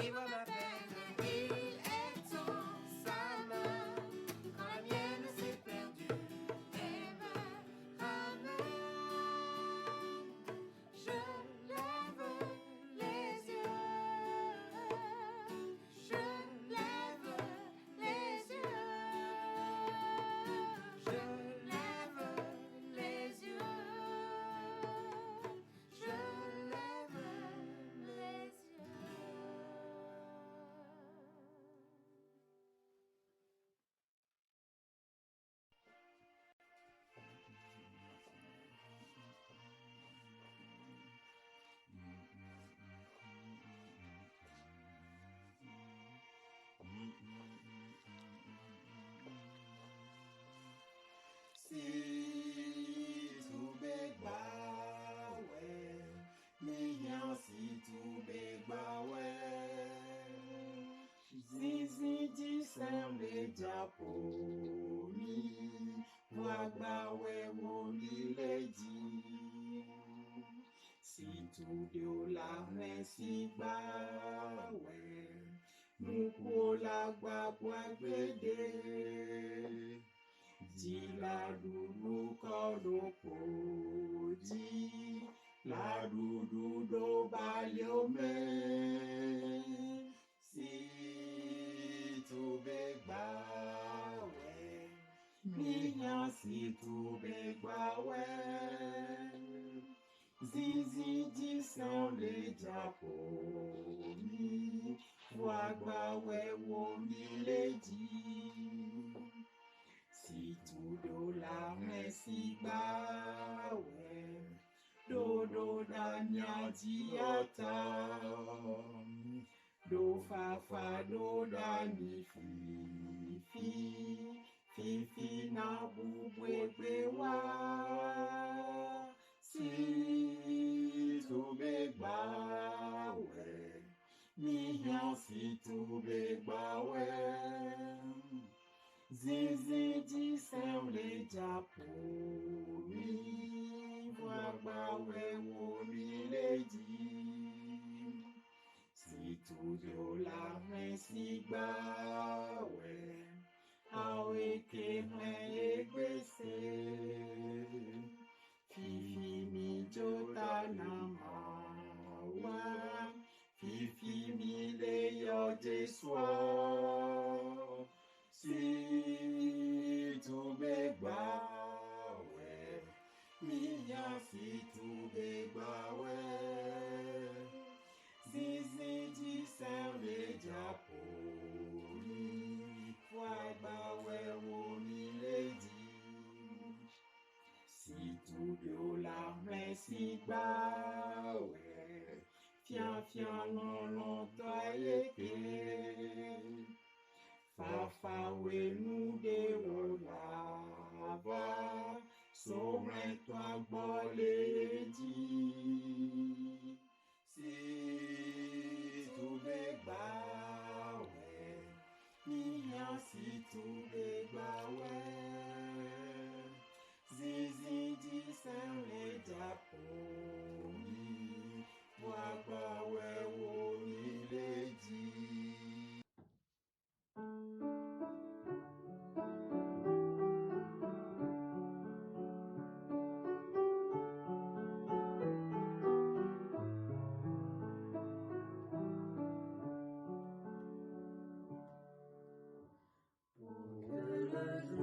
qui vaut la peine. Il étend sa main quand la mienne s'est perdue et me ramène. Je lève les yeux, je lève les yeux, je lève les yeux, je lève les yeux. Si tout bégba ouais, million si tout bégba ouais, zizi dissemble diapo mi, wagba ouais woli lady. Si tout de la si ba ouais, nous la gba gbede. Di la dudu kodopo di la dudu do baliome. Si tu begba we, minyan si tu begba we. Zizi disan le japo mi, wagba we wo mi leji. Si tout do la si ba we, do da nya diata, do fa do da ni fi na bubwe wa. Si tout begba we, minyan si tout begba we. Zizi dissemble diapo mi, wagba we wo mi lady. Si tout de la si ba we, awe ke egbese. Fifi mi jota na mawa, fifi mi le yo jeswa. Si tu begba we, minyan si tu begba we. Zizi dissemble diapo mi, wagba we wo mi lady. Si tu de la si ba we, fian non toyeke. Fa we nou de o lava, somre toi bole di. Si tu begba we, minyan si tu begba we. Zizi dissemble diapo mi, wagba we wo mi lady. Pour que le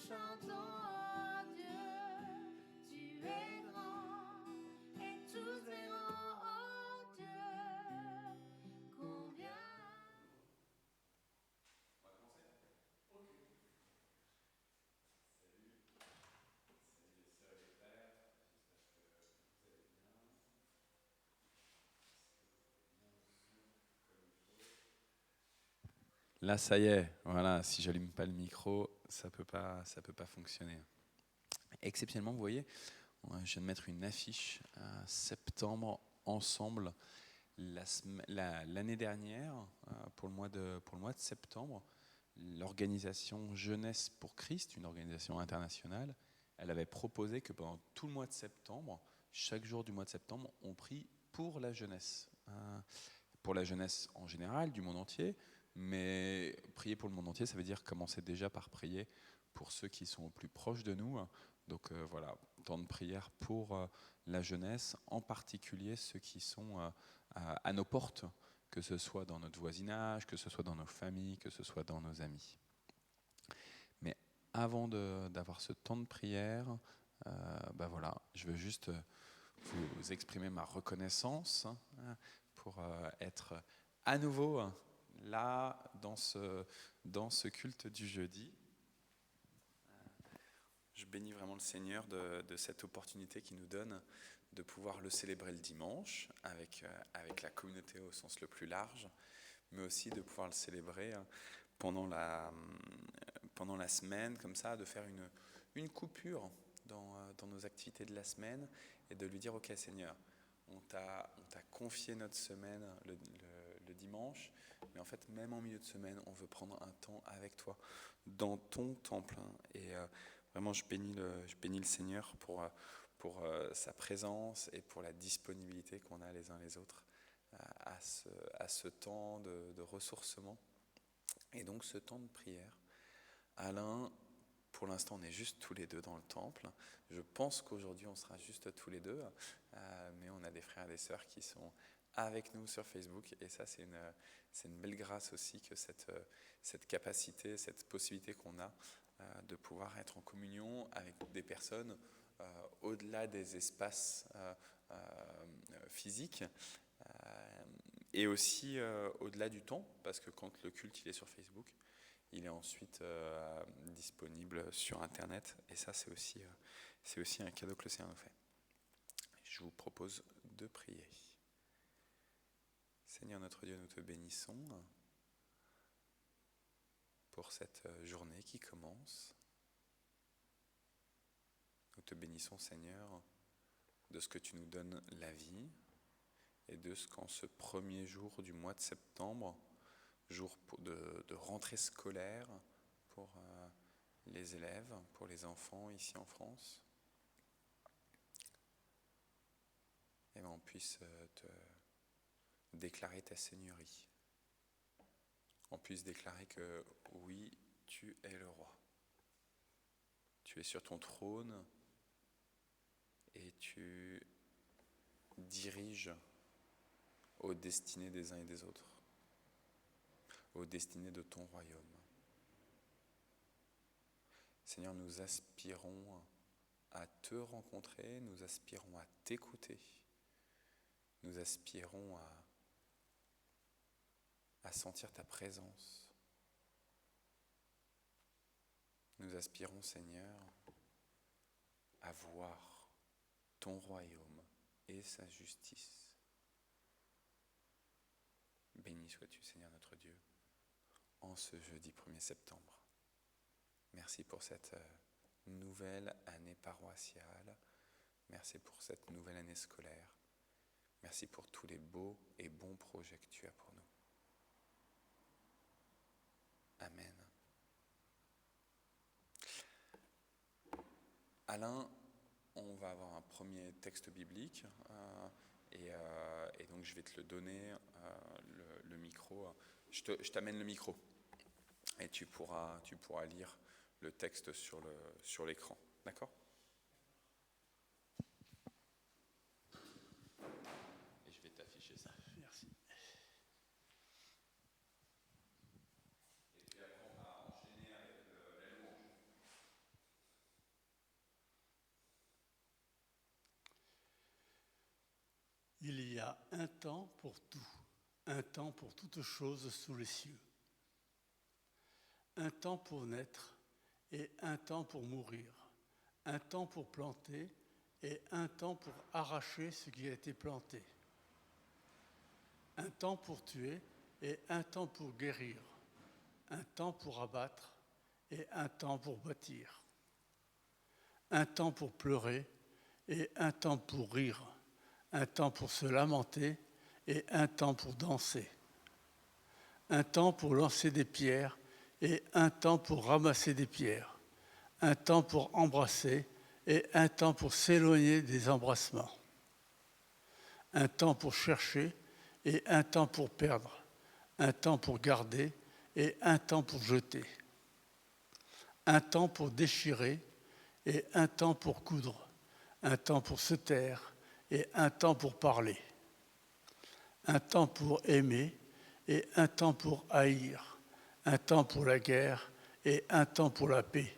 chantons, oh Dieu, tu es grand, et tous verront, oh Dieu, combien. Là, ça y est, voilà, si j'allume pas le micro, ça peut pas fonctionner. Exceptionnellement, vous voyez, je viens de mettre une affiche à septembre ensemble. L'année dernière, pour le mois de septembre, l'organisation Jeunesse pour Christ, une organisation internationale, elle avait proposé que pendant tout le mois de septembre, chaque jour du mois de septembre, on prie pour la jeunesse. Pour la jeunesse en général, du monde entier, mais prier pour le monde entier, ça veut dire commencer déjà par prier pour ceux qui sont au plus proches de nous. Donc voilà, temps de prière pour la jeunesse, en particulier ceux qui sont à nos portes, que ce soit dans notre voisinage, que ce soit dans nos familles, que ce soit dans nos amis. Mais avant d'avoir ce temps de prière, voilà, je veux juste vous exprimer ma reconnaissance pour être à nouveau là dans ce culte du jeudi. Je bénis vraiment le Seigneur de cette opportunité qu'il nous donne de pouvoir le célébrer le dimanche avec la communauté au sens le plus large, mais aussi de pouvoir le célébrer pendant la semaine, comme ça, de faire une coupure dans nos activités de la semaine et de lui dire « Ok Seigneur, on t'a confié notre semaine le dimanche, mais en fait, même en milieu de semaine, on veut prendre un temps avec toi dans ton temple. » Et vraiment, je bénis le Seigneur pour sa présence et pour la disponibilité qu'on a les uns les autres à ce temps de ressourcement et donc ce temps de prière. Alain, pour l'instant, on est juste tous les deux dans le temple. Je pense qu'aujourd'hui, on sera juste tous les deux, mais on a des frères et des sœurs qui sont avec nous sur Facebook, et ça, c'est une belle grâce aussi que cette capacité, cette possibilité qu'on a de pouvoir être en communion avec des personnes au-delà des espaces physiques, et aussi au-delà du temps, parce que quand le culte il est sur Facebook, il est ensuite disponible sur Internet, et ça c'est aussi un cadeau que le Seigneur nous fait. Je vous propose de prier. Seigneur notre Dieu, nous te bénissons pour cette journée qui commence. Nous te bénissons, Seigneur, de ce que tu nous donnes la vie et de ce qu'en ce premier jour du mois de septembre, jour de rentrée scolaire pour les élèves, pour les enfants ici en France, et on puisse te déclarer ta seigneurie. On puisse déclarer que oui, tu es le roi. Tu es sur ton trône et tu diriges aux destinées des uns et des autres, aux destinées de ton royaume. Seigneur, nous aspirons à te rencontrer, nous aspirons à t'écouter, nous aspirons à sentir ta présence. Nous aspirons, Seigneur, à voir ton royaume et sa justice. Béni sois-tu, Seigneur notre Dieu, en ce jeudi 1er septembre. Merci pour cette nouvelle année paroissiale. Merci pour cette nouvelle année scolaire. Merci pour tous les beaux et bons projets que tu as pour nous. Amen. Alain, on va avoir un premier texte biblique et donc je vais te le donner, le micro. Je t'amène le micro et tu pourras lire le texte sur l'écran. D'accord ? Et je vais t'afficher ça. Merci. Et puis après, on va enchaîner avec la louange. a un temps pour tout, un temps pour toutes choses sous les cieux. Un temps pour naître et un temps pour mourir. Un temps pour planter et un temps pour arracher ce qui a été planté. Un temps pour tuer et un temps pour guérir. Un temps pour abattre et un temps pour bâtir. Un temps pour pleurer et un temps pour rire. Un temps pour se lamenter et un temps pour danser. Un temps pour lancer des pierres et un temps pour ramasser des pierres. Un temps pour embrasser et un temps pour s'éloigner des embrassements. Un temps pour chercher et un temps pour perdre. Un temps pour garder et un temps pour jeter. Un temps pour déchirer et un temps pour coudre. Un temps pour se taire et un temps pour parler. Un temps pour aimer et un temps pour haïr. Un temps pour la guerre et un temps pour la paix.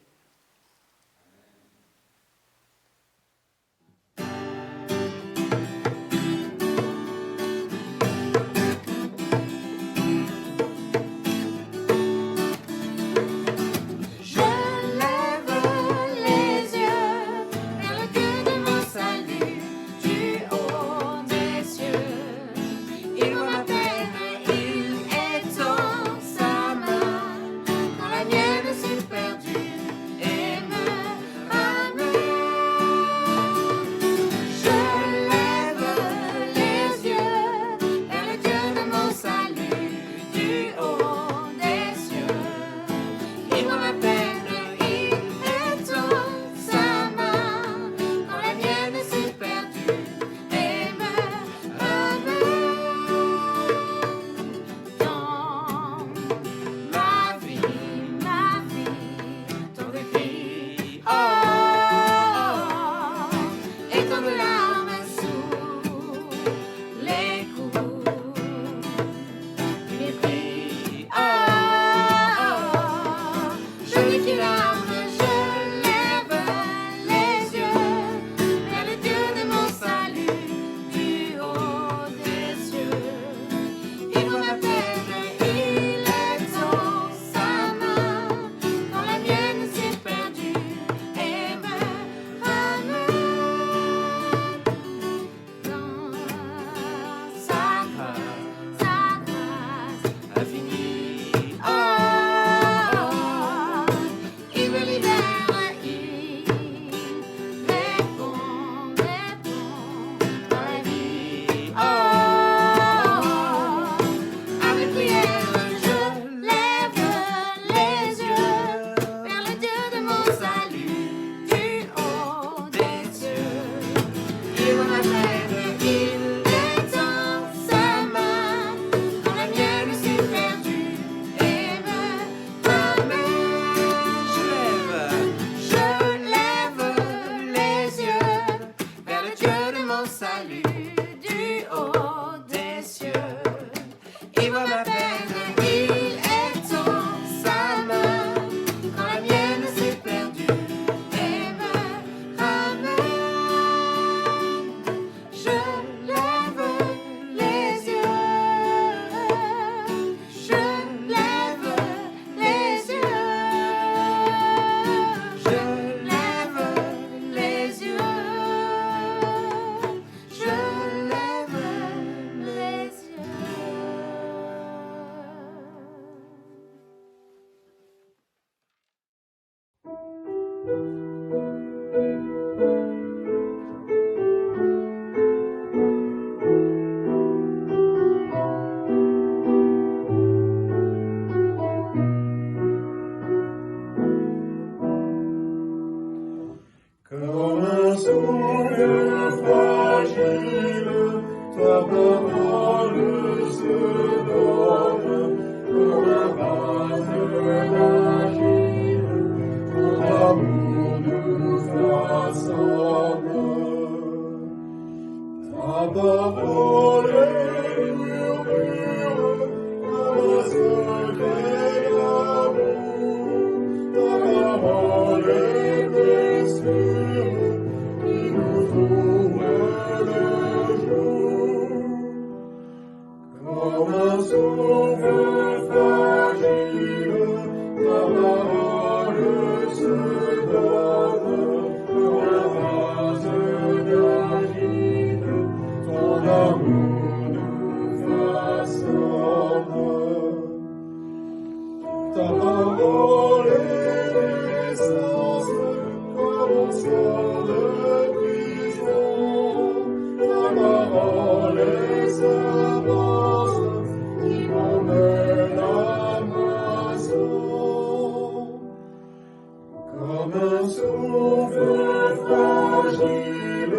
Comme un souffle fragile,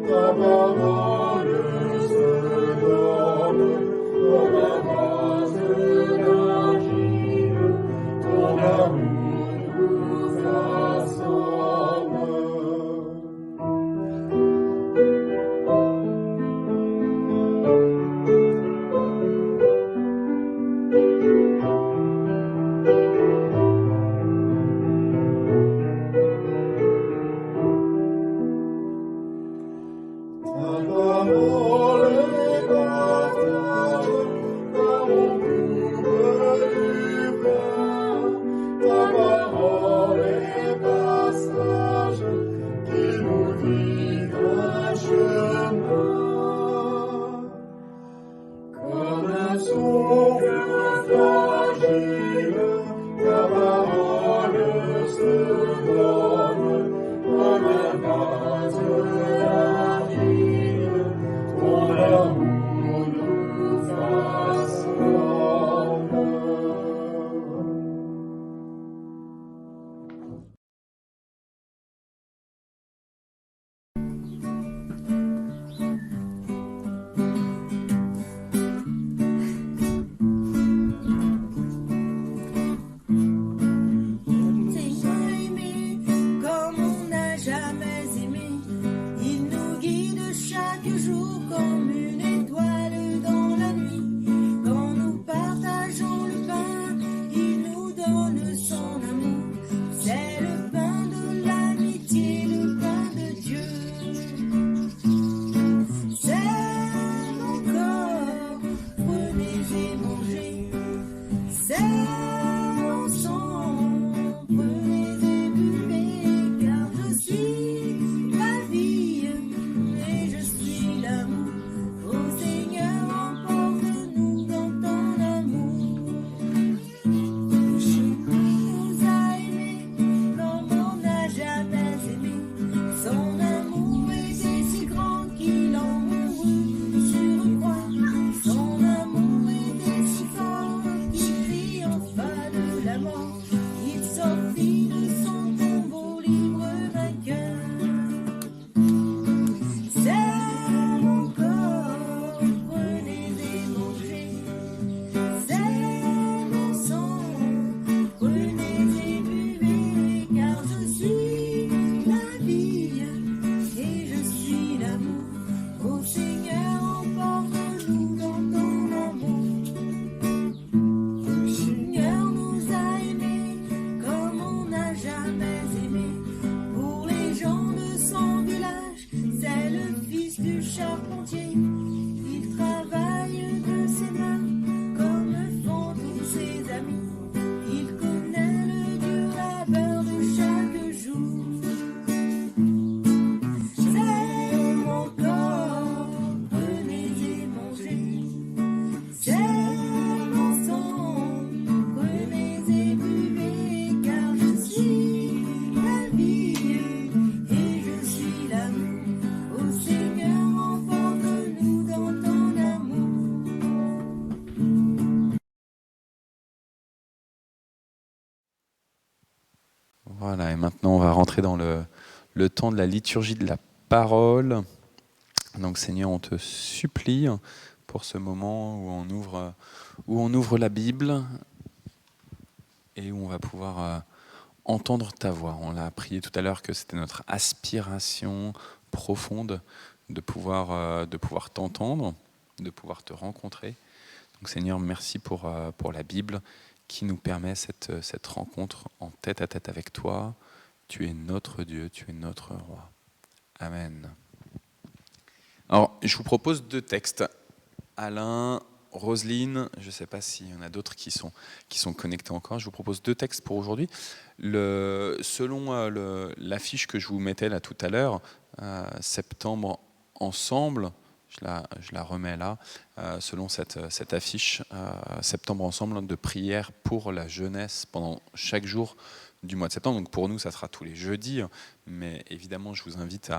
ta parole se donne, comme un vase d'argile, ton amour nous façonne. Ta parole est partage, comme on coupe du pain. Ta parole est passage, qui nous dit un chemin. Comme un souffle fragile, ta parole se donne, comme un vase d'argile, ton amour nous façonne. Seigneur aimé, comme on n'a jamais aimé, il nous guide chaque jour comme une étoile dans la nuit. Quand nous partageons le pain, il nous donne son amour. C'est le pain de l'amitié, le pain de Dieu. C'est mon corps, prenez et mangez. C'est mon sang, prenez et buvez, car je suis la vie et je suis l'amour. Ô Seigneur, emporte-nous dans ton amour. Nous a aimés comme on n'a jamais aimé. Son amour était si grand qu'il en mourut sur une croix. Son amour était si fort qu'il triompha de la mort. Il sortit de son tombeau libre vainqueur. C'est mon corps, prenez et mangez. C'est mon sang, prenez et buvez, car je suis la vie et je suis l'amour. Ô Seigneur, emporte-nous dans ton amour. Le Seigneur nous a aimés comme on n'a jamais aimé. Pour les gens de son village, c'est le fils du charpentier. Il travaille de ses mains comme font tous ses amis. Il connaît le dur labeur de chaque jour. C'est mon corps, prenez et mangez. C'est mon sang, prenez et buvez, car je suis la vie et je suis l'amour. Ô Seigneur, emporte-nous dans ton amour. Voilà, et maintenant on va rentrer dans le temps de la liturgie de la parole. Donc Seigneur, on te supplie pour ce moment où on ouvre la Bible et où on va pouvoir entendre ta voix. On l'a prié tout à l'heure que c'était notre aspiration profonde de pouvoir t'entendre, de pouvoir te rencontrer. Donc Seigneur, merci pour la Bible qui nous permet cette rencontre en tête à tête avec toi. Tu es notre Dieu, tu es notre roi. Amen. Alors, je vous propose 2 textes. Alain, Roselyne, je ne sais pas s'il y en a d'autres qui sont connectés encore. Je vous propose 2 textes pour aujourd'hui. Selon l'affiche que je vous mettais là tout à l'heure, Septembre ensemble, je la remets là, selon cette affiche, Septembre ensemble, de prière pour la jeunesse pendant chaque jour du mois de septembre. Donc pour nous, ça sera tous les jeudis, mais évidemment, je vous invite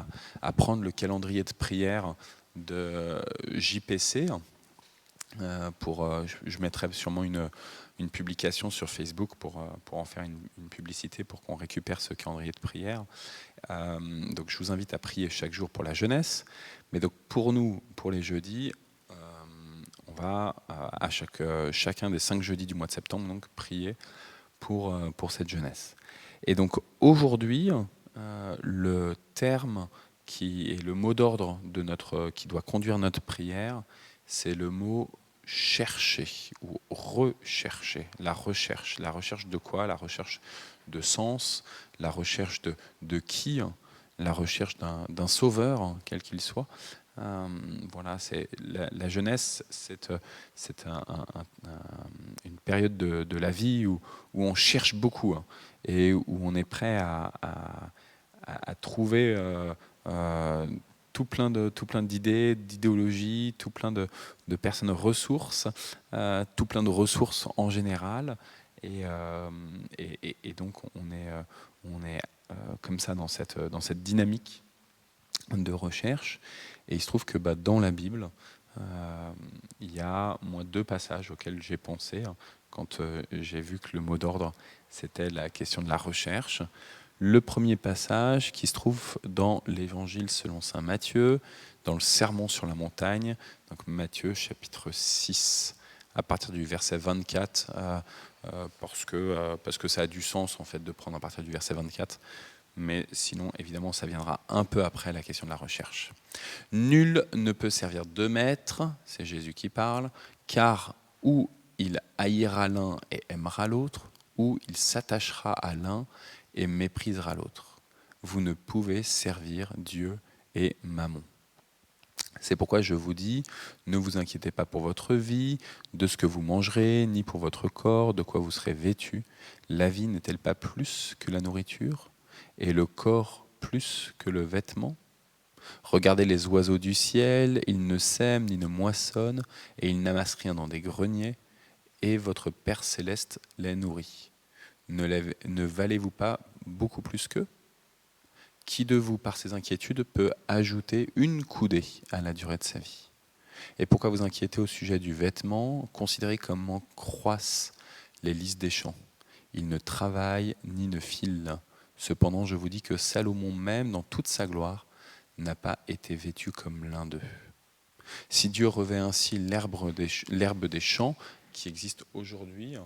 à prendre le calendrier de prière de JPC Je mettrai sûrement une publication sur Facebook pour en faire une publicité pour qu'on récupère ce calendrier de prière. Donc je vous invite à prier chaque jour pour la jeunesse. Mais donc pour nous, pour les jeudis, on va à chacun des 5 jeudis du mois de septembre donc, prier pour cette jeunesse. Et donc aujourd'hui, le terme qui est le mot d'ordre qui doit conduire notre prière, c'est le mot chercher ou rechercher. La recherche de quoi? La recherche de sens, la recherche de qui? La recherche d'un sauveur, quel qu'il soit. Voilà, c'est la jeunesse, c'est une période de la vie où on cherche beaucoup et où on est prêt à trouver tout plein d'idées, d'idéologies, tout plein de personnes ressources, tout plein de ressources en général. Et donc on est comme ça dans cette dynamique de recherche. Et il se trouve que dans la Bible, il y a moi 2 passages auxquels j'ai pensé quand j'ai vu que le mot d'ordre, c'était la question de la recherche. Le premier passage qui se trouve dans l'Évangile selon saint Matthieu, dans le Sermon sur la montagne, donc Matthieu chapitre 6, à partir du verset 24, parce que ça a du sens en fait de prendre à partir du verset 24, mais sinon évidemment ça viendra un peu après la question de la recherche. Nul ne peut servir 2 maîtres, c'est Jésus qui parle, car ou il haïra l'un et aimera l'autre, ou il s'attachera à l'un et méprisera l'autre. Vous ne pouvez servir Dieu et Mammon. C'est pourquoi je vous dis, ne vous inquiétez pas pour votre vie, de ce que vous mangerez, ni pour votre corps, de quoi vous serez vêtus. La vie n'est-elle pas plus que la nourriture, et le corps plus que le vêtement? Regardez les oiseaux du ciel, ils ne sèment ni ne moissonnent, et ils n'amassent rien dans des greniers, et votre Père céleste les nourrit. Ne valez-vous pas beaucoup plus qu'eux? Qui de vous, par ses inquiétudes, peut ajouter une coudée à la durée de sa vie? Et pourquoi vous inquiétez au sujet du vêtement? Considérez comment croissent les lys des champs. Ils ne travaillent ni ne filent. Cependant, je vous dis que Salomon même, dans toute sa gloire, n'a pas été vêtu comme l'un d'eux. Si Dieu revêt ainsi l'herbe des champs, qui existe aujourd'hui,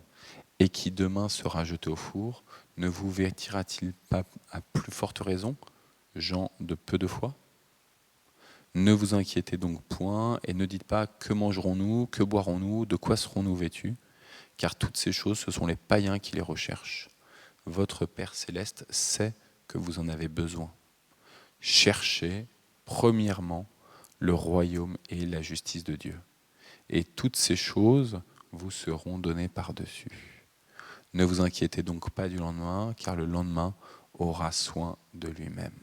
et qui demain sera jeté au four, ne vous vêtira-t-il pas à plus forte raison, gens de peu de foi? Ne vous inquiétez donc point, et ne dites pas que mangerons-nous, que boirons-nous, de quoi serons-nous vêtus, car toutes ces choses, ce sont les païens qui les recherchent. Votre Père céleste sait que vous en avez besoin. Cherchez premièrement le royaume et la justice de Dieu, et toutes ces choses vous seront données par-dessus. Ne vous inquiétez donc pas du lendemain, car le lendemain aura soin de lui-même.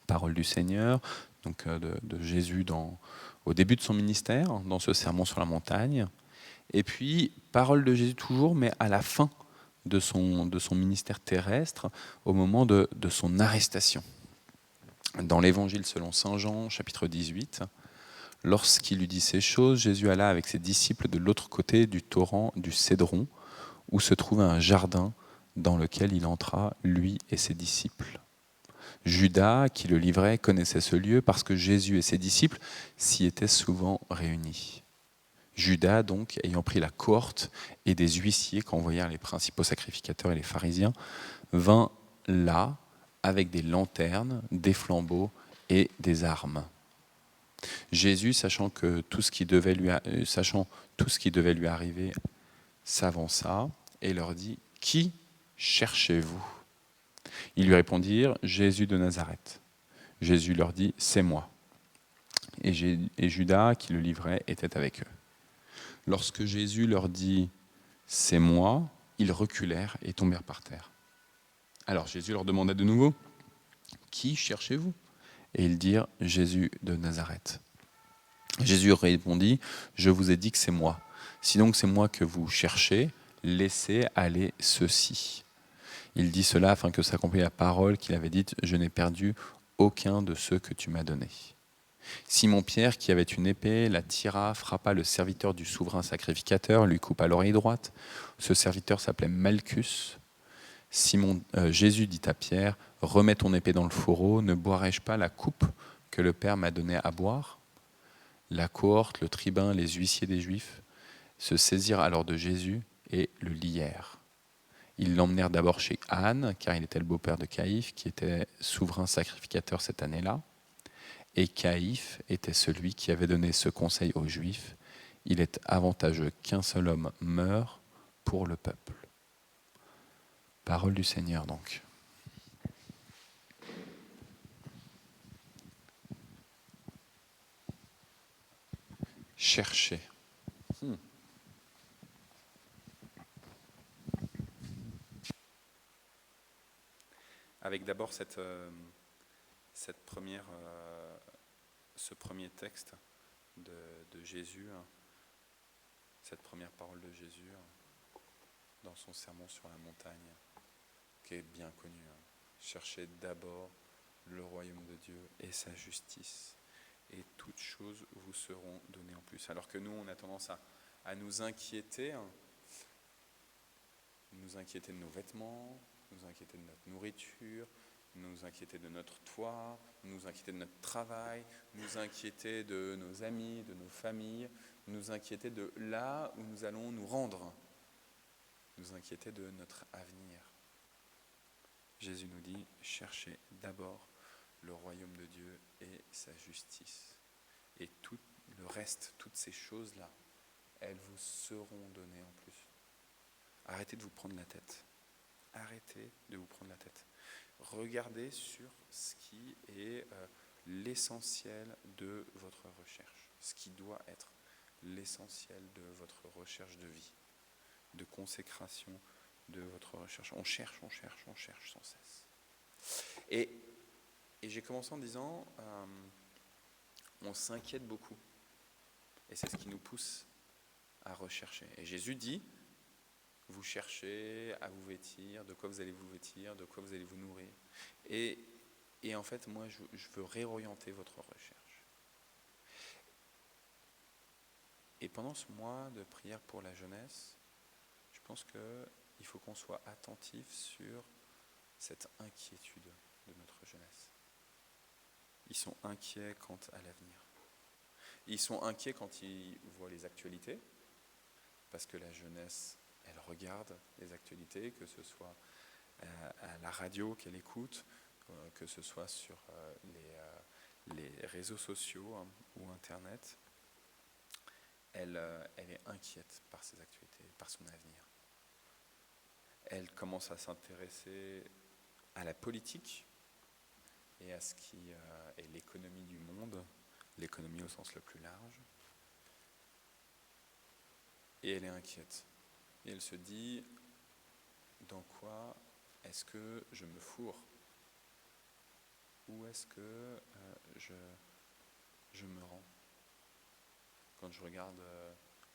Parole du Seigneur, donc de Jésus au début de son ministère, dans ce sermon sur la montagne. Et puis, parole de Jésus toujours, mais à la fin de son ministère terrestre, au moment de son arrestation. Dans l'Évangile selon saint Jean, chapitre 18, lorsqu'il lui dit ces choses, Jésus alla avec ses disciples de l'autre côté du torrent du Cédron, où se trouvait un jardin dans lequel il entra, lui et ses disciples. Judas, qui le livrait, connaissait ce lieu parce que Jésus et ses disciples s'y étaient souvent réunis. Judas, donc, ayant pris la cohorte et des huissiers qu'envoyèrent les principaux sacrificateurs et les pharisiens, vint là avec des lanternes, des flambeaux et des armes. Jésus, sachant tout ce qui devait lui arriver, s'avança et leur dit « Qui cherchez-vous » Ils lui répondirent « Jésus de Nazareth ». Jésus leur dit « C'est moi ». Et Judas, qui le livrait, était avec eux. Lorsque Jésus leur dit « C'est moi », ils reculèrent et tombèrent par terre. Alors Jésus leur demanda de nouveau « Qui cherchez-vous » Et ils dirent « Jésus de Nazareth ». Jésus répondit « Je vous ai dit que c'est moi. Si donc c'est moi que vous cherchez, laissez aller ceux-ci. » Il dit cela afin que s'accomplisse la parole qu'il avait dite « Je n'ai perdu aucun de ceux que tu m'as donnés. » Simon-Pierre, qui avait une épée, la tira, frappa le serviteur du souverain sacrificateur, lui coupa l'oreille droite. Ce serviteur s'appelait Malchus. Jésus dit à Pierre, « Remets ton épée dans le fourreau, ne boirai-je pas la coupe que le Père m'a donnée à boire ?» La cohorte, le tribun, les huissiers des Juifs se saisirent alors de Jésus et le lièrent. Ils l'emmenèrent d'abord chez Anne, car il était le beau-père de Caïphe, qui était souverain sacrificateur cette année-là. Et Caïphe était celui qui avait donné ce conseil aux Juifs. Il est avantageux qu'un seul homme meure pour le peuple. Parole du Seigneur donc. Cherchez. Avec d'abord ce premier texte de Jésus, cette première parole de Jésus dans son sermon sur la montagne, qui est bien connu. Cherchez d'abord le royaume de Dieu et sa justice, et toutes choses vous seront données en plus. Alors que nous, on a tendance à nous inquiéter de nos vêtements, nous inquiéter de notre nourriture, nous inquiéter de notre toit, nous inquiéter de notre travail, nous inquiéter de nos amis, de nos familles, nous inquiéter de là où nous allons nous rendre, nous inquiéter de notre avenir. Jésus nous dit, cherchez d'abord le royaume de Dieu et sa justice. Et tout le reste, toutes ces choses-là, elles vous seront données en plus. Arrêtez de vous prendre la tête. Arrêtez de vous prendre la tête. Regardez sur ce qui est l'essentiel de votre recherche, ce qui doit être l'essentiel de votre recherche de vie, de consécration de votre recherche. On cherche sans cesse. Et j'ai commencé en disant, on s'inquiète beaucoup. Et c'est ce qui nous pousse à rechercher. Et Jésus dit, vous cherchez à vous vêtir, de quoi vous allez vous vêtir, de quoi vous allez vous nourrir. Et en fait, moi, je veux réorienter votre recherche. Et pendant ce mois de prière pour la jeunesse, je pense qu'il faut qu'on soit attentif sur cette inquiétude de notre jeunesse. Ils sont inquiets quant à l'avenir. Ils sont inquiets quand ils voient les actualités, parce que la jeunesse, elle regarde les actualités, que ce soit à la radio qu'elle écoute, que ce soit sur les réseaux sociaux ou Internet. Elle est inquiète par ses actualités, par son avenir. Elle commence à s'intéresser à la politique et à ce qui est l'économie du monde, l'économie au sens le plus large. Et elle est inquiète. Et elle se dit, dans quoi est-ce que je me fourre? Où est-ce que je me rends? Quand je regarde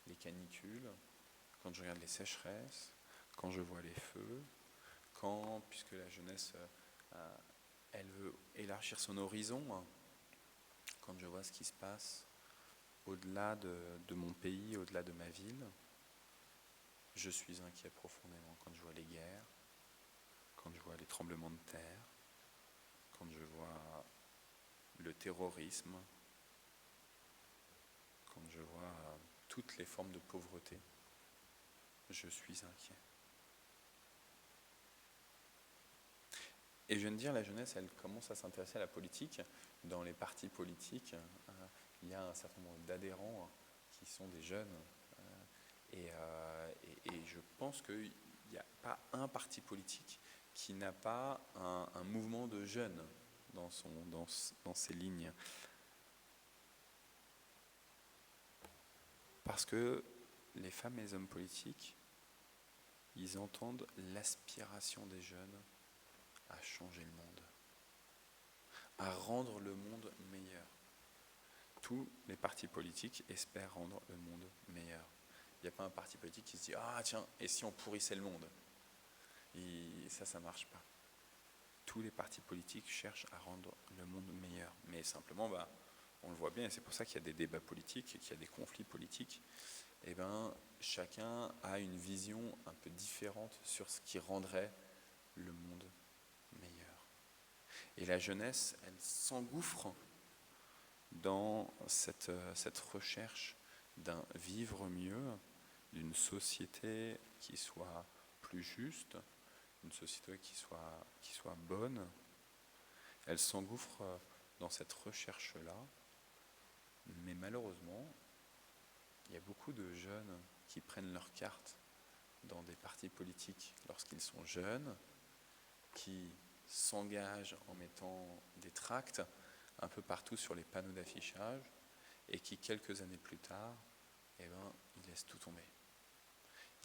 les canicules, quand je regarde les sécheresses, quand je vois les feux, puisque la jeunesse, elle veut élargir son horizon, quand je vois ce qui se passe au-delà de mon pays, au-delà de ma ville, je suis inquiet profondément quand je vois les guerres, quand je vois les tremblements de terre, quand je vois le terrorisme, quand je vois toutes les formes de pauvreté, je suis inquiet. Et je viens de dire, la jeunesse, elle commence à s'intéresser à la politique. Dans les partis politiques, il y a un certain nombre d'adhérents qui sont des jeunes. Et je pense qu'il n'y a pas un parti politique qui n'a pas un mouvement de jeunes dans ses lignes. Parce que les femmes et les hommes politiques, ils entendent l'aspiration des jeunes à changer le monde, à rendre le monde meilleur. Tous les partis politiques espèrent rendre le monde meilleur. Il n'y a pas un parti politique qui se dit « Ah tiens, et si on pourrissait le monde ?» Et ça ne marche pas. Tous les partis politiques cherchent à rendre le monde meilleur. Mais simplement, on le voit bien, et c'est pour ça qu'il y a des débats politiques et qu'il y a des conflits politiques, eh ben, chacun a une vision un peu différente sur ce qui rendrait le monde meilleur. Et la jeunesse, elle s'engouffre dans cette recherche d'un vivre mieux, d'une société qui soit plus juste, une société qui soit bonne. Elle s'engouffre dans cette recherche-là, mais malheureusement, il y a beaucoup de jeunes qui prennent leur carte dans des partis politiques lorsqu'ils sont jeunes, qui s'engagent en mettant des tracts un peu partout sur les panneaux d'affichage et qui, quelques années plus tard, ils laissent tout tomber.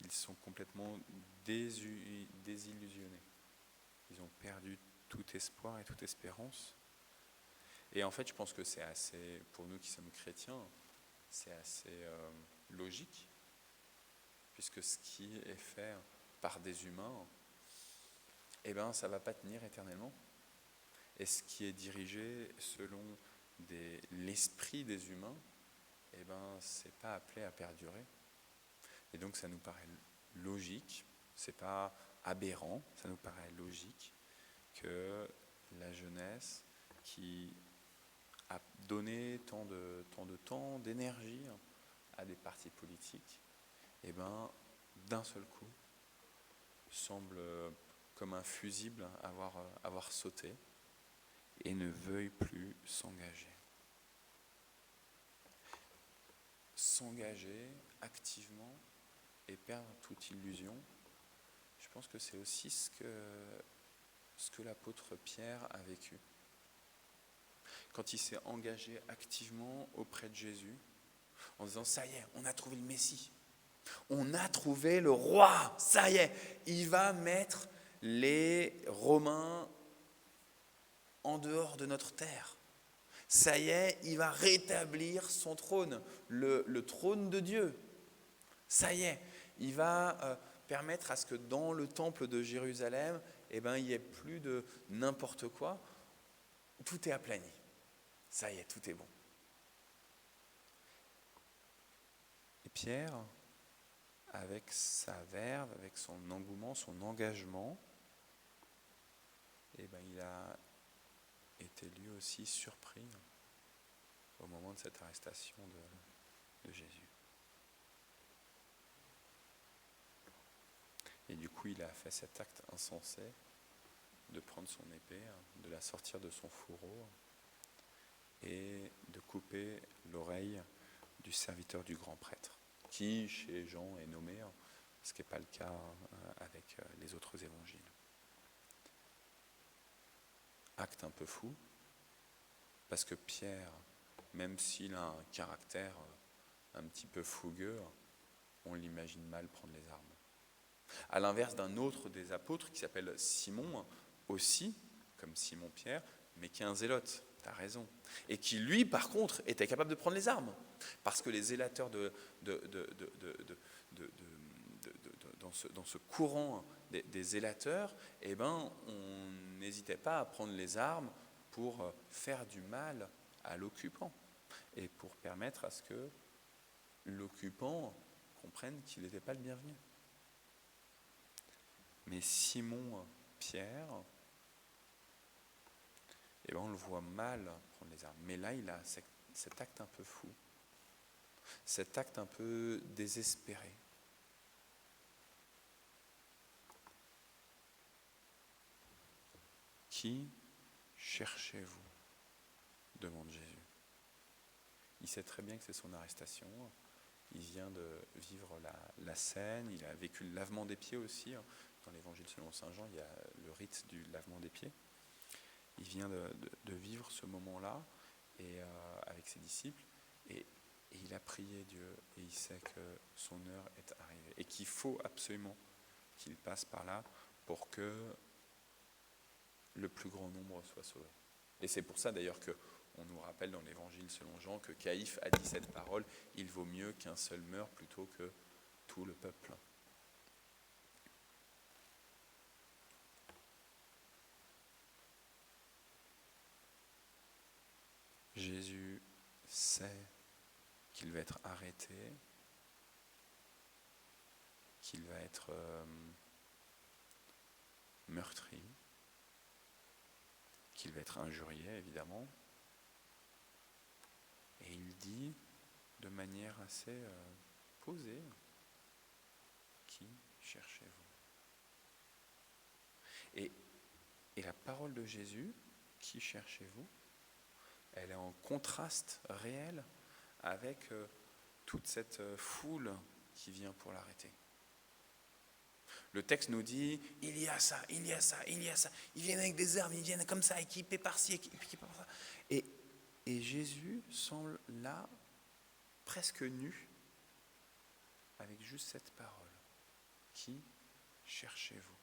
Ils sont complètement désillusionnés. Ils ont perdu tout espoir et toute espérance. Et en fait, je pense que c'est assez, pour nous qui sommes chrétiens, c'est assez logique, puisque ce qui est fait par des humains, ça ne va pas tenir éternellement. Et ce qui est dirigé selon l'esprit des humains, ce n'est pas appelé à perdurer. Et donc ça nous paraît logique, ce n'est pas aberrant, ça nous paraît logique que la jeunesse qui a donné tant de temps, d'énergie à des partis politiques, d'un seul coup, semble comme un fusible avoir sauté et ne veuille plus s'engager. S'engager activement et perdre toute illusion, je pense que c'est aussi ce que l'apôtre Pierre a vécu. Quand il s'est engagé activement auprès de Jésus, en disant « ça y est, on a trouvé le Messie, on a trouvé le roi, ça y est, il va mettre les Romains en dehors de notre terre. Ça y est, il va rétablir son trône, le trône de Dieu. Ça y est, il va permettre à ce que dans le temple de Jérusalem, il n'y ait plus de n'importe quoi. Tout est aplani. Ça y est, tout est bon. » Et Pierre, avec sa verve, avec son engouement, son engagement, il a été lui aussi surpris au moment de cette arrestation de Jésus. Et du coup, il a fait cet acte insensé de prendre son épée, de la sortir de son fourreau et de couper l'oreille du serviteur du grand prêtre, qui, chez Jean, est nommé, ce qui n'est pas le cas avec les autres évangiles. Acte un peu fou, parce que Pierre, même s'il a un caractère un petit peu fougueux, on l'imagine mal prendre les armes. À l'inverse d'un autre des apôtres qui s'appelle Simon, aussi, comme Simon-Pierre, mais qui est un zélote, tu as raison, et qui lui, par contre, était capable de prendre les armes, parce que les zélateurs dans ce courant des zélateurs, on n'hésitait pas à prendre les armes pour faire du mal à l'occupant et pour permettre à ce que l'occupant comprenne qu'il n'était pas le bienvenu. Mais Simon-Pierre, on le voit mal prendre les armes. Mais là, il a cet acte un peu fou, cet acte un peu désespéré. Qui cherchez-vous ? Demande Jésus. Il sait très bien que c'est son arrestation. Il vient de vivre la scène. Il a vécu le lavement des pieds aussi. Dans l'évangile selon saint Jean, il y a le rite du lavement des pieds. Il vient de vivre ce moment-là et, avec ses disciples. Et il a prié Dieu. Et il sait que son heure est arrivée. Et qu'il faut absolument qu'il passe par là pour que le plus grand nombre soit sauvé. Et c'est pour ça d'ailleurs qu'on nous rappelle dans l'évangile selon Jean que Caïphe a dit cette parole, il vaut mieux qu'un seul meure plutôt que tout le peuple. Jésus va être arrêté, qu'il va être meurtri, qu'il va être injurié, évidemment. Et il dit de manière assez posée, qui cherchez-vous ? Et la parole de Jésus, qui cherchez-vous ? Elle est en contraste réel avec toute cette foule qui vient pour l'arrêter. Le texte nous dit, il y a ça, il y a ça, il y a ça. Ils viennent avec des armes, ils viennent comme ça, équipés par-ci, équipés par-ça. Et Jésus semble là, presque nu, avec juste cette parole. Qui cherchez-vous ?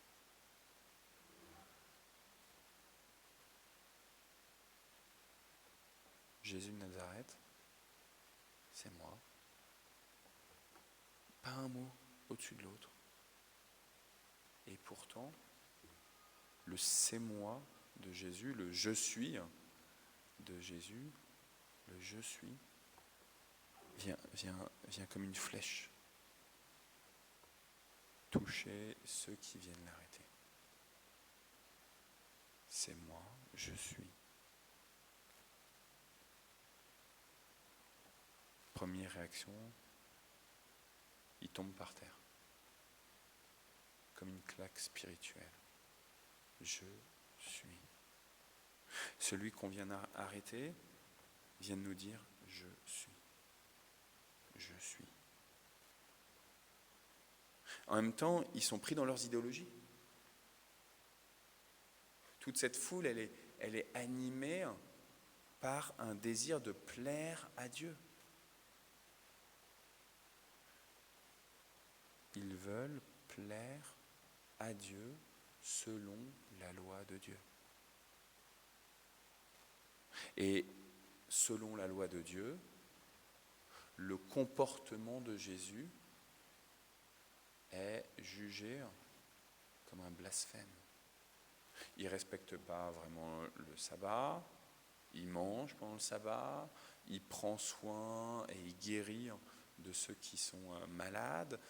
Jésus de Nazareth, c'est moi. Pas un mot au-dessus de l'autre. Et pourtant, le c'est moi de Jésus, le je suis de Jésus, le je suis, vient comme une flèche toucher ceux qui viennent l'arrêter. C'est moi, je suis. Première réaction, il tombe par terre, comme une claque spirituelle. Je suis. Celui qu'on vient arrêter vient de nous dire je suis. Je suis. En même temps, ils sont pris dans leurs idéologies. Toute cette foule, elle est animée par un désir de plaire à Dieu. Ils veulent plaire à Dieu selon la loi de Dieu. Et selon la loi de Dieu, le comportement de Jésus est jugé comme un blasphème. Il ne respecte pas vraiment le sabbat, il mange pendant le sabbat, il prend soin et il guérit de ceux qui sont malades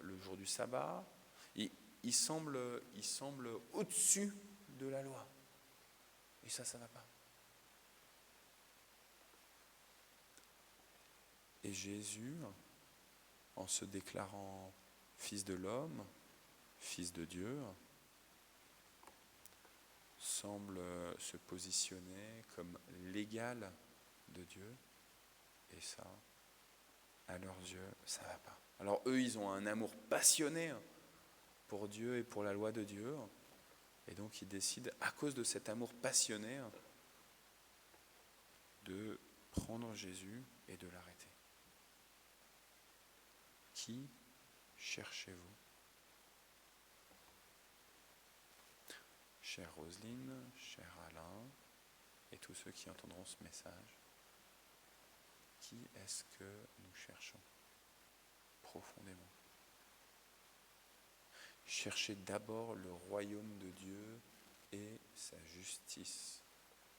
le jour du sabbat. Il semble au-dessus de la loi. Et ça ne va pas. Et Jésus, en se déclarant fils de l'homme, fils de Dieu, semble se positionner comme l'égal de Dieu. Et ça, à leurs yeux, ça ne va pas. Alors eux, ils ont un amour passionné pour Dieu et pour la loi de Dieu. Et donc ils décident, à cause de cet amour passionné, de prendre Jésus et de l'arrêter. Qui cherchez-vous ? Chère Roselyne, cher Alain, et tous ceux qui entendront ce message, qui est-ce que nous cherchons profondément ? Cherchez d'abord le royaume de Dieu et sa justice,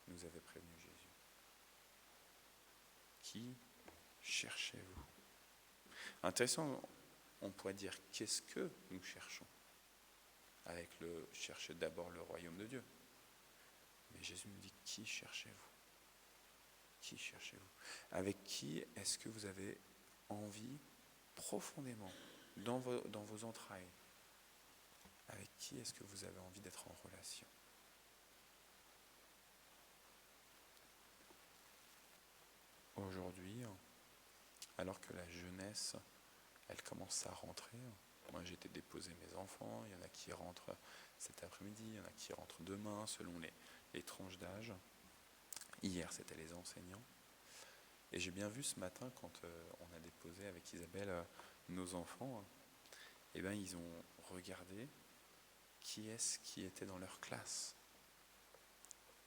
nous avait prévenu Jésus. Qui cherchez-vous ? Intéressant, on pourrait dire qu'est-ce que nous cherchons avec le chercher d'abord le royaume de Dieu. Mais Jésus nous dit qui cherchez-vous ? Qui cherchez-vous ? Avec qui est-ce que vous avez envie profondément dans vos entrailles ? Avec qui est-ce que vous avez envie d'être en relation ? Aujourd'hui, alors que la jeunesse, elle commence à rentrer. Moi, j'ai été déposer mes enfants. Il y en a qui rentrent cet après-midi, il y en a qui rentrent demain, selon les tranches d'âge. Hier, c'était les enseignants. Et j'ai bien vu ce matin, quand on a déposé avec Isabelle nos enfants, eh bien, ils ont regardé qui est-ce qui était dans leur classe.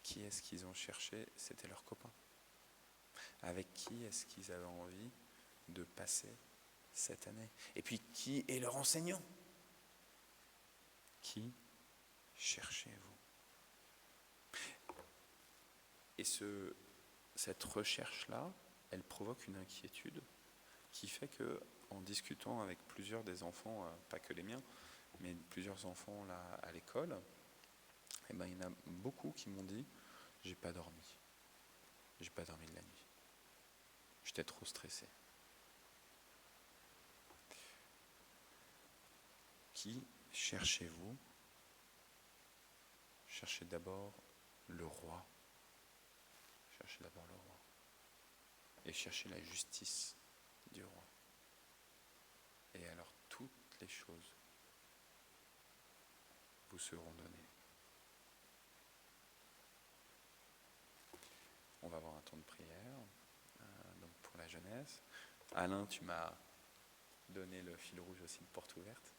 Qui est-ce qu'ils ont cherché ? C'était leurs copains. Avec qui est-ce qu'ils avaient envie de passer cette année ? Et puis, qui est leur enseignant ? Qui cherchez-vous ? Et cette recherche-là, elle provoque une inquiétude qui fait que, en discutant avec plusieurs des enfants, pas que les miens, mais plusieurs enfants là à l'école, eh ben, il y en a beaucoup qui m'ont dit « j'ai pas dormi de la nuit, j'étais trop stressé ». Qui cherchez-vous? Cherchez d'abord le roi. Cherchez d'abord le roi. Et cherchez la justice du roi. Et alors toutes les choses vous seront données. On va avoir un temps de prière, donc pour la jeunesse. Alain, tu m'as donné le fil rouge aussi de Porte Ouverte.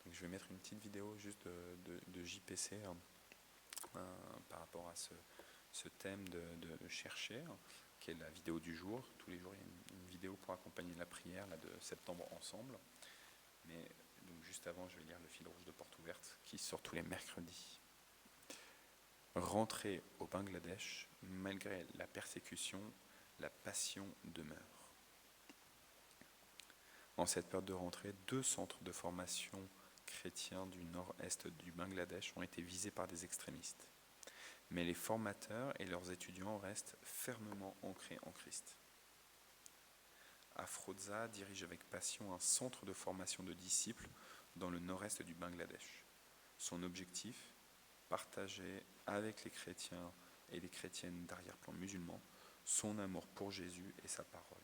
Donc je vais mettre une petite vidéo juste de JPC par rapport à ce thème de chercher, qui est la vidéo du jour. Tous les jours, il y a une vidéo pour accompagner la prière là, de septembre ensemble. Mais donc juste avant, je vais lire le fil rouge de Porte Ouverte qui sort tous les mercredis. Rentrer au Bangladesh, malgré la persécution, la passion demeure. En cette période de rentrée, 2 centres de formation chrétiens du nord-est du Bangladesh ont été visés par des extrémistes. Mais les formateurs et leurs étudiants restent fermement ancrés en Christ. Afroza dirige avec passion un centre de formation de disciples dans le nord-est du Bangladesh. Son objectif, partager avec les chrétiens et les chrétiennes d'arrière-plan musulmans son amour pour Jésus et sa parole.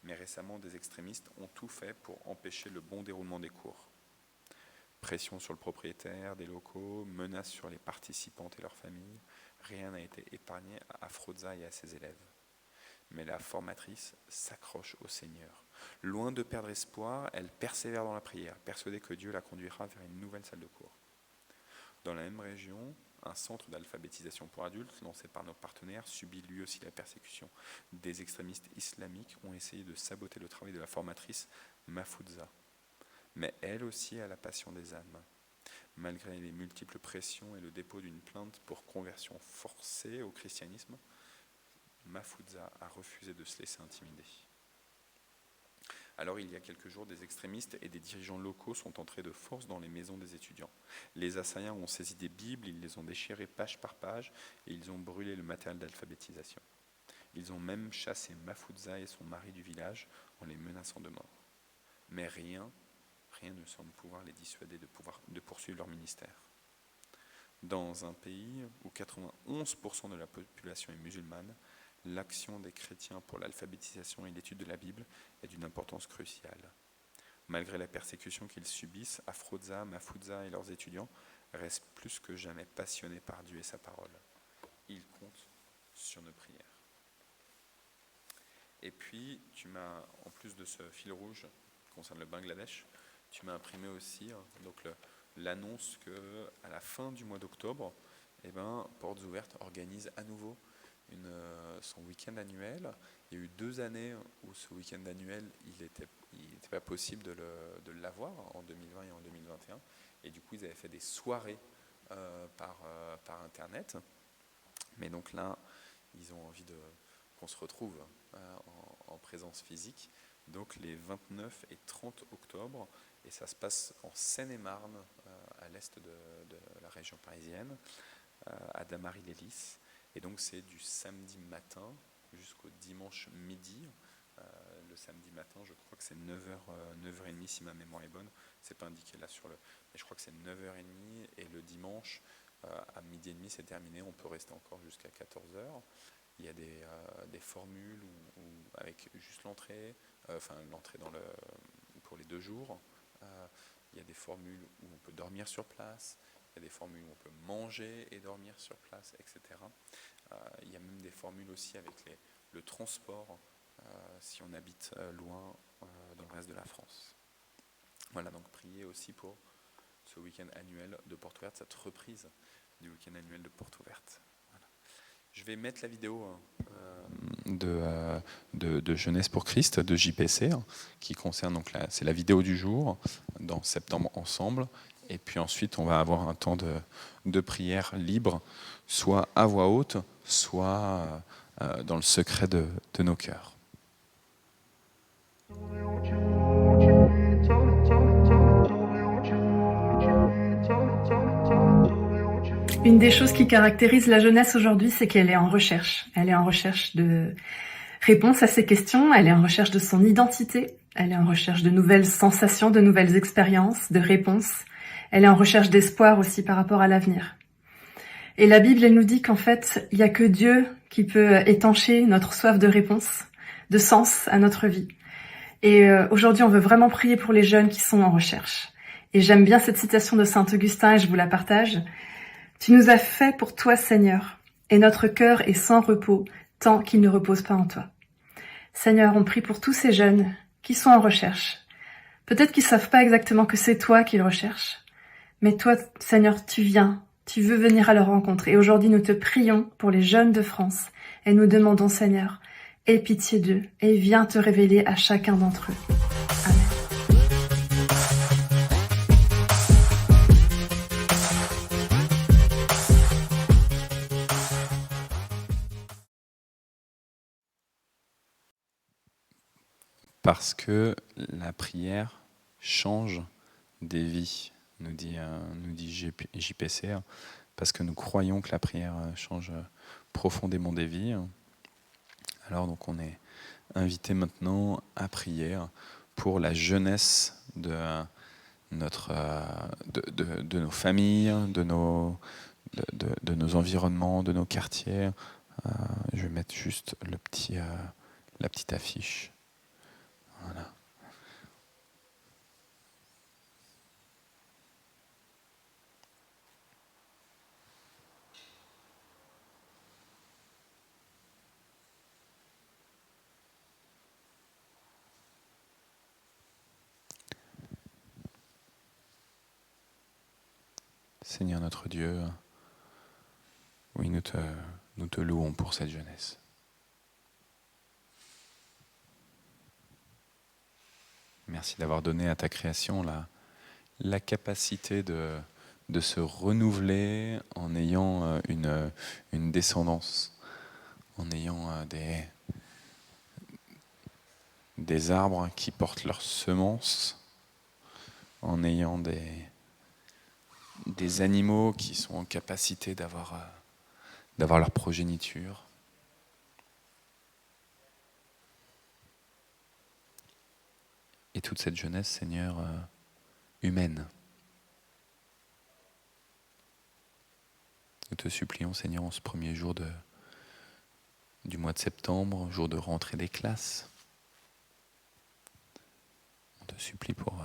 Mais récemment, des extrémistes ont tout fait pour empêcher le bon déroulement des cours. Pression sur le propriétaire des locaux, menaces sur les participantes et leurs familles, rien n'a été épargné à Afroza et à ses élèves. Mais la formatrice s'accroche au Seigneur. Loin de perdre espoir, elle persévère dans la prière, persuadée que Dieu la conduira vers une nouvelle salle de cours. Dans la même région, un centre d'alphabétisation pour adultes, lancé par nos partenaires, subit lui aussi la persécution. Des extrémistes islamiques ont essayé de saboter le travail de la formatrice Mahfouza. Mais elle aussi a la passion des âmes. Malgré les multiples pressions et le dépôt d'une plainte pour conversion forcée au christianisme, Mahfouza a refusé de se laisser intimider. Alors, il y a quelques jours, des extrémistes et des dirigeants locaux sont entrés de force dans les maisons des étudiants. Les assaillants ont saisi des Bibles, ils les ont déchirées page par page et ils ont brûlé le matériel d'alphabétisation. Ils ont même chassé Mahfouza et son mari du village en les menaçant de mort. Mais rien ne semble pouvoir les dissuader de poursuivre leur ministère. Dans un pays où 91% de la population est musulmane, l'action des chrétiens pour l'alphabétisation et l'étude de la Bible est d'une importance cruciale. Malgré la persécution qu'ils subissent, Afroza, Mahfouza et leurs étudiants restent plus que jamais passionnés par Dieu et sa parole. Ils comptent sur nos prières. Et puis, tu m'as, en plus de ce fil rouge qui concerne le Bangladesh, tu m'as imprimé aussi donc l'annonce qu'à la fin du mois d'octobre, Portes Ouvertes organise à nouveau son week-end annuel. Il y a eu 2 années où ce week-end annuel, il n'était pas possible de l'avoir en 2020 et en 2021. Et du coup, ils avaient fait des soirées par Internet. Mais donc là, ils ont envie qu'on se retrouve en présence physique. Donc les 29 et 30 octobre, et ça se passe en Seine-et-Marne, à l'est de la région parisienne, à Damary-les-Lys. Et donc c'est du samedi matin jusqu'au dimanche midi. Le samedi matin, je crois que c'est 9h30 si ma mémoire est bonne. C'est pas indiqué là mais je crois que c'est 9h30 et le dimanche à midi et demi c'est terminé. On peut rester encore jusqu'à 14h. Il y a des formules avec juste l'entrée, l'entrée pour les 2 jours. Il y a des formules où on peut dormir sur place. Il y a des formules où on peut manger et dormir sur place, etc. Il y a même des formules aussi avec le transport si on habite loin dans le reste de la France. Voilà, donc priez aussi pour ce week-end annuel de Portes Ouvertes, cette reprise du week-end annuel de Portes Ouvertes. Voilà. Je vais mettre la vidéo de Jeunesse pour Christ, de JPC, qui concerne, donc c'est la vidéo du jour, dans Septembre Ensemble. Et puis ensuite, on va avoir un temps de prière libre, soit à voix haute, soit dans le secret de nos cœurs. Une des choses qui caractérise la jeunesse aujourd'hui, c'est qu'elle est en recherche. Elle est en recherche de réponses à ses questions, elle est en recherche de son identité, elle est en recherche de nouvelles sensations, de nouvelles expériences, de réponses. Elle est en recherche d'espoir aussi par rapport à l'avenir. Et la Bible, elle nous dit qu'en fait, il n'y a que Dieu qui peut étancher notre soif de réponse, de sens à notre vie. Et aujourd'hui, on veut vraiment prier pour les jeunes qui sont en recherche. Et j'aime bien cette citation de Saint Augustin et je vous la partage. « Tu nous as fait pour toi, Seigneur, et notre cœur est sans repos tant qu'il ne repose pas en toi. » Seigneur, on prie pour tous ces jeunes qui sont en recherche. Peut-être qu'ils ne savent pas exactement que c'est toi qu'ils recherchent. Mais toi, Seigneur, tu viens, tu veux venir à leur rencontre. Et aujourd'hui, nous te prions pour les jeunes de France. Et nous demandons, Seigneur, aie pitié d'eux et viens te révéler à chacun d'entre eux. Amen. Parce que la prière change des vies, nous dit JPCR, parce que nous croyons que la prière change profondément des vies. Alors donc on est invité maintenant à prier pour la jeunesse de nos familles, de nos environnements, de nos quartiers. Je vais mettre juste la petite affiche. Voilà. Seigneur notre Dieu, oui, nous te louons pour cette jeunesse. Merci d'avoir donné à ta création la capacité de se renouveler en ayant une descendance, en ayant des arbres qui portent leurs semences, en ayant des animaux qui sont en capacité d'avoir leur progéniture. Et toute cette jeunesse, Seigneur, humaine. Nous te supplions, Seigneur, en ce premier jour du mois de septembre, jour de rentrée des classes. On te supplie pour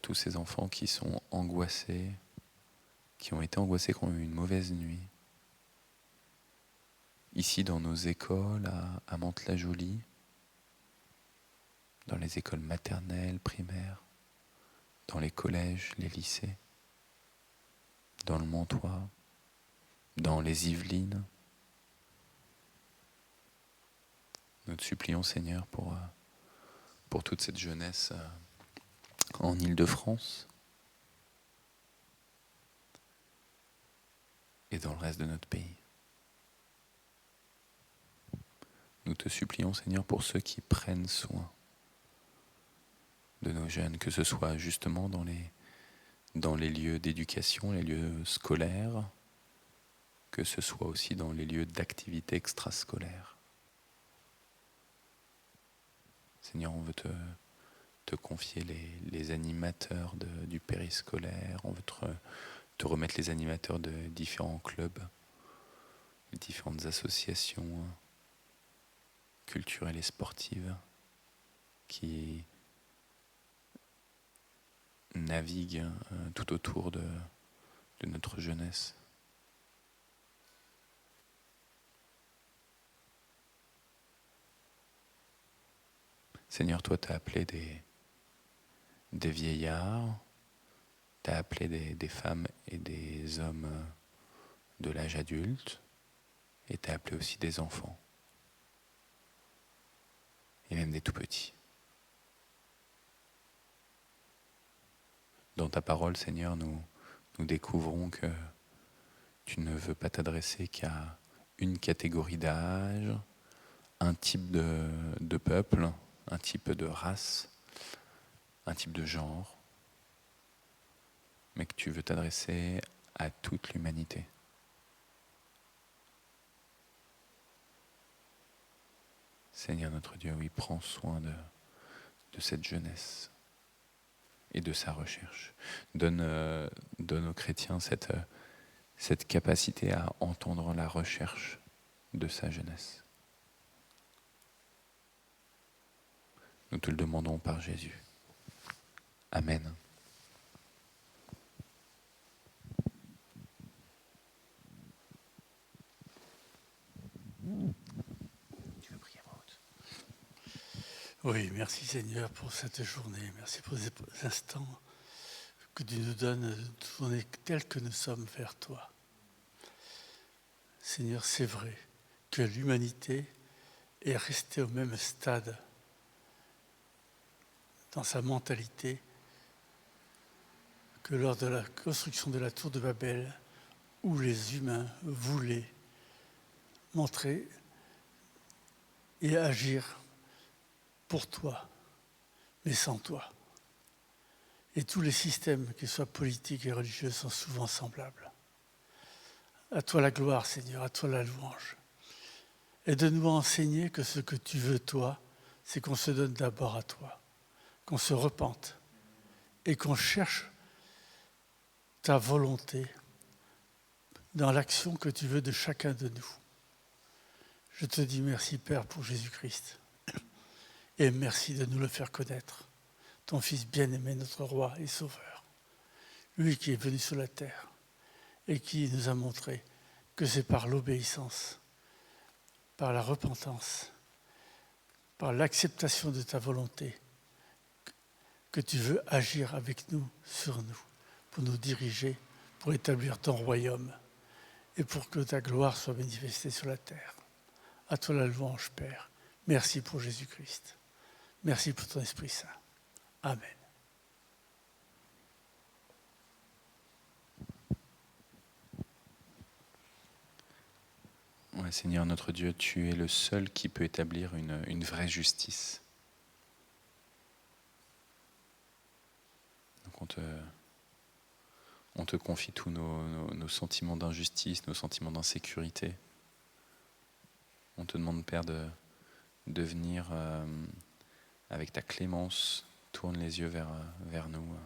tous ces enfants qui sont angoissés, qui ont été angoissés, qui ont eu une mauvaise nuit. Ici, dans nos écoles, à Mantes-la-Jolie, dans les écoles maternelles, primaires, dans les collèges, les lycées, dans le Montois, dans les Yvelines. Nous te supplions, Seigneur, pour toute cette jeunesse en Île-de-France et dans le reste de notre pays. Nous te supplions, Seigneur, pour ceux qui prennent soin de nos jeunes, que ce soit justement dans les lieux d'éducation, les lieux scolaires, que ce soit aussi dans les lieux d'activité extrascolaire. Seigneur, on veut te confier les animateurs du périscolaire, on veut te remettre les animateurs de différents clubs, de différentes associations culturelles et sportives qui naviguent tout autour de notre jeunesse. Seigneur, toi, tu as appelé des vieillards, tu as appelé des femmes et des hommes de l'âge adulte, et tu as appelé aussi des enfants, et même des tout-petits. Dans ta parole, Seigneur, nous découvrons que tu ne veux pas t'adresser qu'à une catégorie d'âge, un type de peuple, un type de race, un type de genre, mais que tu veux t'adresser à toute l'humanité. Seigneur notre Dieu, oui, prends soin de cette jeunesse et de sa recherche. Donne aux chrétiens cette capacité à entendre la recherche de sa jeunesse. Nous te le demandons par Jésus. Amen. Tu veux prier à voix haute? Oui, merci Seigneur pour cette journée. Merci pour ces instants que tu nous donnes de tourner tel que nous sommes vers toi. Seigneur, c'est vrai que l'humanité est restée au même stade dans sa mentalité que lors de la construction de la tour de Babel, où les humains voulaient montrer et agir pour toi, mais sans toi. Et tous les systèmes, qu'ils soient politiques et religieux, sont souvent semblables. À toi la gloire, Seigneur, à toi la louange. Aide-nous à enseigner que ce que tu veux, toi, c'est qu'on se donne d'abord à toi, qu'on se repente et qu'on cherche ta volonté dans l'action que tu veux de chacun de nous. Je te dis merci, Père, pour Jésus-Christ. Et merci de nous le faire connaître, ton Fils bien-aimé, notre Roi et Sauveur. Lui qui est venu sur la terre et qui nous a montré que c'est par l'obéissance, par la repentance, par l'acceptation de ta volonté que tu veux agir avec nous, sur nous, pour nous diriger, pour établir ton royaume et pour que ta gloire soit manifestée sur la terre. À toi la louange, Père. Merci pour Jésus-Christ. Merci pour ton Esprit Saint. Amen. Ouais, Seigneur notre Dieu, tu es le seul qui peut établir une vraie justice. Donc on te confie tous nos sentiments d'injustice, nos sentiments d'insécurité. On te demande, Père, de venir avec ta clémence, tourne les yeux vers nous,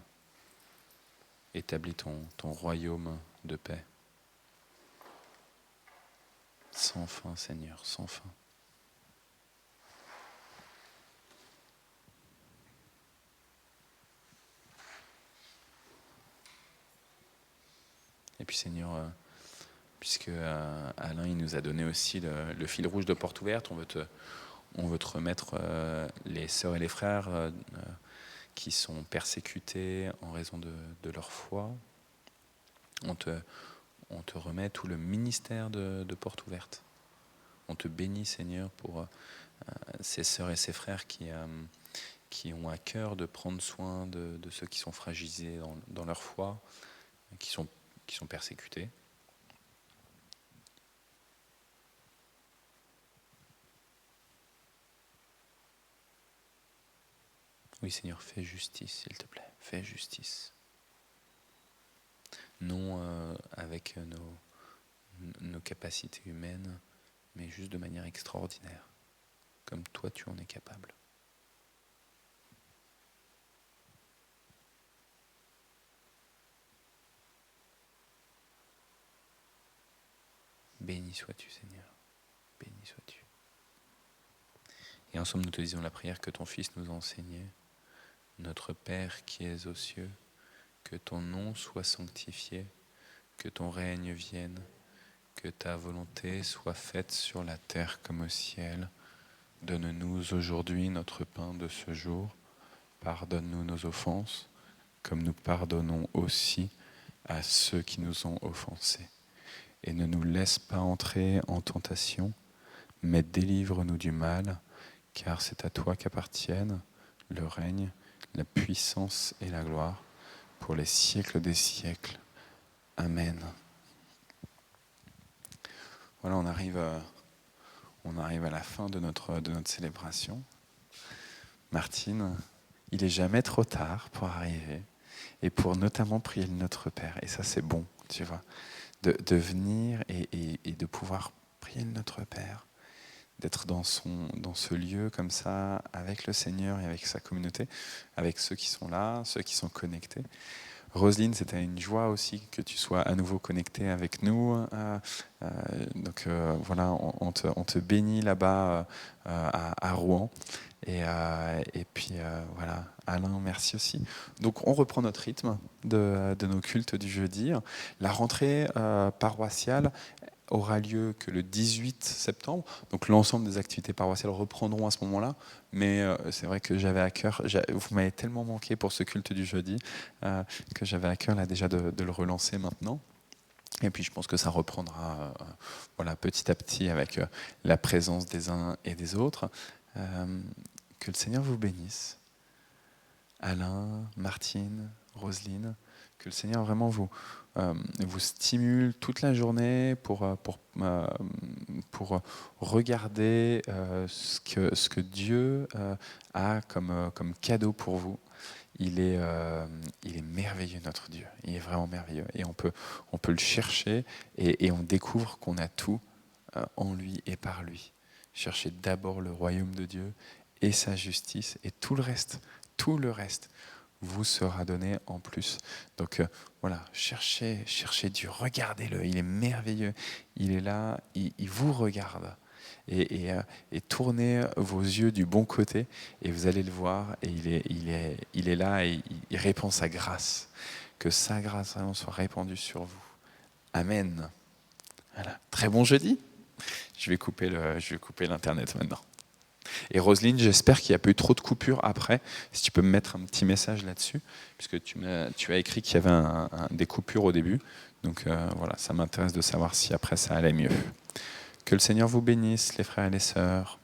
établis ton royaume de paix. Sans fin, Seigneur, sans fin. Et puis, Seigneur, puisque Alain il nous a donné aussi le fil rouge de Porte Ouverte, on veut te remettre les sœurs et les frères qui sont persécutés en raison de leur foi. On te remet tout le ministère de Porte Ouverte. On te bénit, Seigneur, pour ces sœurs et ces frères qui ont à cœur de prendre soin de ceux qui sont fragilisés dans leur foi, qui sont persécutés. Oui, Seigneur, fais justice, s'il te plaît, fais justice. Non avec nos capacités humaines, mais juste de manière extraordinaire, comme toi tu en es capable. Béni sois-tu, Seigneur, béni sois-tu. Et ensemble, nous te disons la prière que ton Fils nous a enseignée. Notre Père qui es aux cieux, que ton nom soit sanctifié, que ton règne vienne, que ta volonté soit faite sur la terre comme au ciel. Donne-nous aujourd'hui notre pain de ce jour. Pardonne-nous nos offenses, comme nous pardonnons aussi à ceux qui nous ont offensés. Et ne nous laisse pas entrer en tentation, mais délivre-nous du mal, car c'est à toi qu'appartiennent le règne, la puissance et la gloire, pour les siècles des siècles. Amen. Voilà, on arrive à la fin de notre célébration. Martine, il est jamais trop tard pour arriver et pour notamment prier le Notre Père. Et ça, c'est bon, tu vois, de venir et de pouvoir prier le Notre Père, d'être dans ce lieu comme ça, avec le Seigneur et avec sa communauté, avec ceux qui sont là, ceux qui sont connectés. Roselyne, c'était une joie aussi que tu sois à nouveau connectée avec nous. Donc voilà, on te bénit là-bas à Rouen. Et puis voilà, Alain, merci aussi. Donc on reprend notre rythme de nos cultes du jeudi. La rentrée paroissiale aura lieu que le 18 septembre. Donc l'ensemble des activités paroissiales reprendront à ce moment-là. Mais c'est vrai que j'avais à cœur, vous m'avez tellement manqué pour ce culte du jeudi, que j'avais à cœur là déjà de le relancer maintenant. Et puis je pense que ça reprendra voilà, petit à petit avec la présence des uns et des autres. Que le Seigneur vous bénisse. Alain, Martine, Roselyne, que le Seigneur vraiment vous stimule toute la journée pour regarder ce que Dieu a comme cadeau pour vous. Il est merveilleux, notre Dieu. Il est vraiment merveilleux. Et on peut le chercher et on découvre qu'on a tout en lui et par lui. Cherchez d'abord le royaume de Dieu et sa justice, et tout le reste vous sera donné en plus. Donc voilà, cherchez Dieu, regardez-le, il est merveilleux, il est là, il vous regarde. Et tournez vos yeux du bon côté et vous allez le voir, et il est là et il répand sa grâce. Que sa grâce vraiment soit répandue sur vous. Amen. Voilà. Très bon jeudi. Je vais couper l'internet maintenant. Et Roselyne, j'espère qu'il n'y a pas eu trop de coupures après. Si tu peux me mettre un petit message là-dessus, puisque tu as écrit qu'il y avait des coupures au début. Donc voilà, ça m'intéresse de savoir si après ça allait mieux. Que le Seigneur vous bénisse, les frères et les sœurs.